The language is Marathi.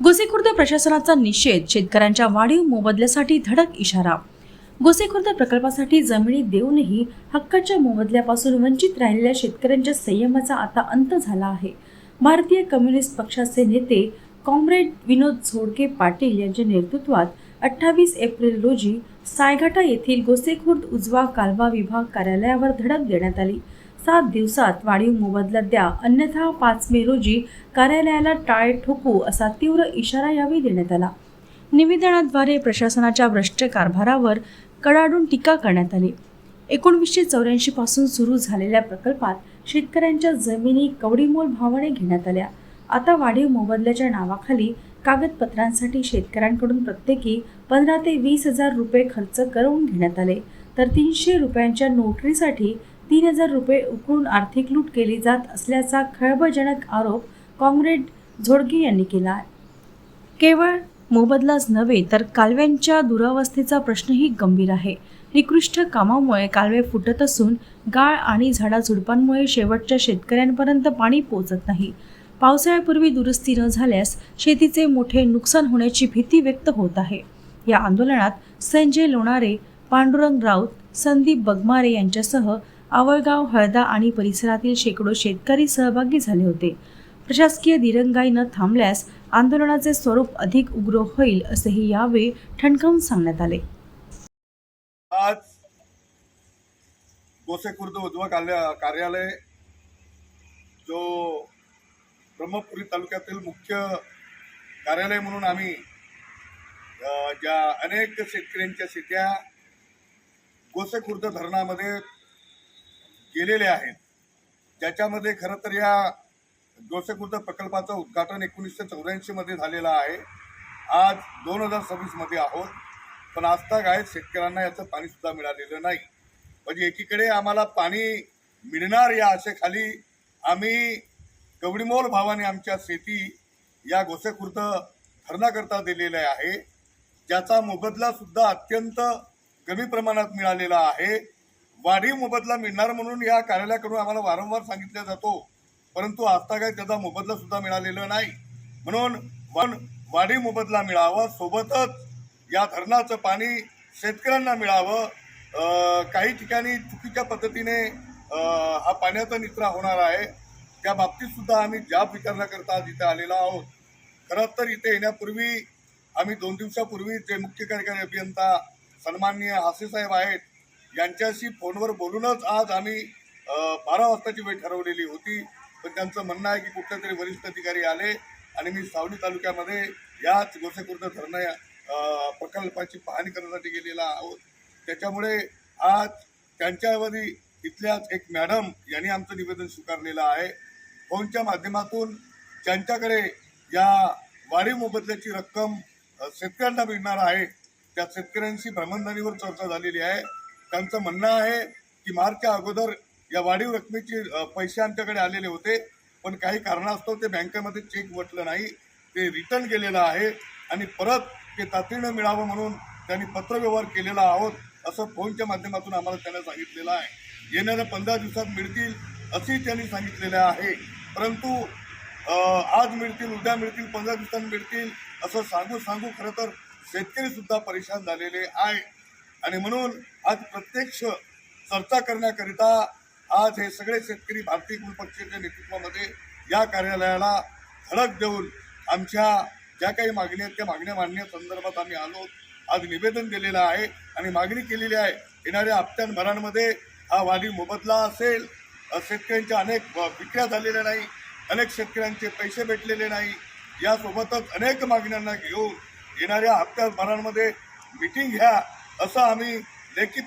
गोसेखुर्द प्रशासनाचा निषेध, शेतकऱ्यांच्या वाढीव मोबदल्यासाठी धडक इशारा। गोसेखुर्द प्रकल्पासाठी जमिनी देऊनही हक्काच्या मोबदल्यापासून वंचित राहिलेल्या शेतकऱ्यांच्या संयमाचा आता अंत झाला आहे। भारतीय कम्युनिस्ट पक्षाचे नेते कॉम्रेड विनोद झोडके पाटील यांच्या नेतृत्वात 28 एप्रिल रोजी सायघाटा येथील गोसेखुर्द उजवा कालवा विभाग कार्यालयावर धडक देण्यात आली। 7 दिवसात वाढीव मोबदला द्या, अन्यथा 5 मे रोजी कार्यालयाला टाळे ठोकू असा तीव्र इशारा यावेळी देण्यात आला। निवेदनाद्वारे प्रशासनाच्या भ्रष्ट कारभारावर कडाडून टीका करण्यात आली। 1984 पासून सुरू झालेल्या प्रकल्पात शेतकऱ्यांच्या जमिनी कवडीमोल भावाने घेण्यात आल्या। आता वाढीव मोबदल्याच्या नावाखाली कागदपत्रांसाठी शेतकऱ्यांकडून प्रत्येकी 15 ते 20 हजार रुपये खर्च करून घेण्यात आले, तर 300 रुपयांच्या नोटरीसाठी 3000 रुपये उकळून आर्थिक लूट केली जात असल्याचा खळबळजनक आरोप कॉम्रेड झोडके यांनी केला। केवळ मोबदलाच नव्हे तर कालव्यांच्या दुरावस्थेचा प्रश्नही गंभीर आहे। निकृष्ट कामामुळे कालवे फुटत असून गाळ आणि झाडाझुडपांमुळे शेवटच्या शेतकऱ्यांपर्यंत पाणी पोहोचत नाही। पावसाळ्यापूर्वी दुरुस्ती न झाल्यास शेतीचे मोठे नुकसान होण्याची भीती व्यक्त होत आहे। या आंदोलनात संजय लोणारे, पांडुरंग राऊत, संदीप बगमारे यांच्यासह आवळगाव, हळदा आणि परिसरातील शेकडो शेतकरी सहभागी झाले होते। प्रशासकीय दिरंगाई न थांबल्यास आंदोलनाचे स्वरूप अधिक उग्र होईल असेही यावेळी ठणकावून सांगण्यात आले। आज गोसेखुर्द उजवा कार्यालय जो ब्रह्मपुरी तालुक्यातील मुख्य कार्यालय म्हणून आम्ही ज्या अनेक शेतकऱ्यांच्या शेत्या गोसेखुर्द धरणामध्ये गेलेल्या आहेत, ज्याच्यामध्ये खरं तर या गोसेखुर्द प्रकल्पाचं उद्घाटन 1984 मध्ये झालेलं आहे। आज 2026 मध्ये आहोत, पण आजतागायत शेतकऱ्यांना याचं पाणी सुद्धा मिळालेलं नाही। म्हणजे एकीकडे आम्हाला पाणी मिळणार या आशेखाली आम्ही कवडीमोल भावाने आमच्या शेती या गोसेखुर्द धरणाकरता दिलेल्या आहे, ज्याचा मोबदला सुद्धा अत्यंत कमी प्रमाणात मिळालेला आहे। वाढीव मोबदला मिळणार म्हणून या कार्यालयाकडून आम्हाला वारंवार सांगितलं जातो, परंतु आजतागायत त्याचा मोबदला सुद्धा मिळालेला नाही। म्हणून वाढीव मोबदला मिळावा, सोबतच या धरणाचं पाणी शेतकऱ्यांना मिळावं। काही ठिकाणी चुकीच्या पद्धतीने हा पाण्याचा निचरा होणार आहे, त्या बाबतीत सुद्धा आम्ही जाब विचारण्याकरता इथे आलेलो आहोत। खरं तर इथे येण्यापूर्वी आम्ही 2 दिवसापूर्वी जे मुख्य कार्यकारी अभियंता सन्माननीय हासे साहेब आहेत यांच्याशी फोनवर बोलूनच आज आम्ही 12 वाजताची वेळ ठरवलेली होती, पण त्यांचं म्हणणं आहे की कुठल्या तरी वरिष्ठ अधिकारी आले आणि मी सावली तालुक्यामध्ये याच गोसेखुर्द धरण प्रकल्पाची पाहणी करण्यासाठी गेलेला आहोत। त्याच्यामुळे आज त्यांच्याऐवजी इथल्याच एक मॅडम यांनी आमचं निवेदन स्वीकारलेलं आहे। फोनच्या माध्यमातून ज्यांच्याकडे या वाढीव मोबदल्याची रक्कम शेतकऱ्यांना मिळणार आहे त्या शेतकऱ्यांशी भ्रमणध्वनीवर चर्चा झालेली आहे। त्यांचं म्हणणं आहे की मार्चच्या अगोदर या वाढीव रकमेचे पैसे आमच्याकडे आलेले होते, पण काही कारणास्तव ते बँकेमध्ये चेक वटलं नाही, ते रिटर्न केलेलं आहे आणि परत ते तातडीनं मिळावं म्हणून त्यांनी पत्रव्यवहार केलेला आहोत असं फोनच्या माध्यमातून आम्हाला त्यांना सांगितलेलं आहे। येणाऱ्या 15 दिवसात मिळतील असेही त्यांनी सांगितलेलं आहे, परंतु आज मिळतील, उद्या मिळतील, 15 दिवसांत मिळतील असं सांगू खरं तर शेतकरी सुद्धा परेशान झालेले आहे। आणि म्हणून आज प्रत्यक्ष चर्चा करण्याकरिता आज हे सगळे शेतकरी भारतीय पक्षाच्या नेतृत्वामध्ये या कार्यालयाला धडक देऊन आमच्या ज्या काही मागण्या आहेत त्या मागण्या मांडण्यासंदर्भात आम्ही आलो। आज निवेदन दिलेलं आहे आणि मागणी केलेली आहे, येणाऱ्या हप्त्यांभरांमध्ये हा वाढीव मोबदला असेल। शेतकऱ्यांच्या अनेक विक्र्या झालेल्या नाही, अनेक शेतकऱ्यांचे पैसे भेटलेले नाही, यासोबतच अनेक मागण्यांना घेऊन येणाऱ्या हप्त्यांभरांमध्ये मीटिंग घ्या असं आम्ही लेखी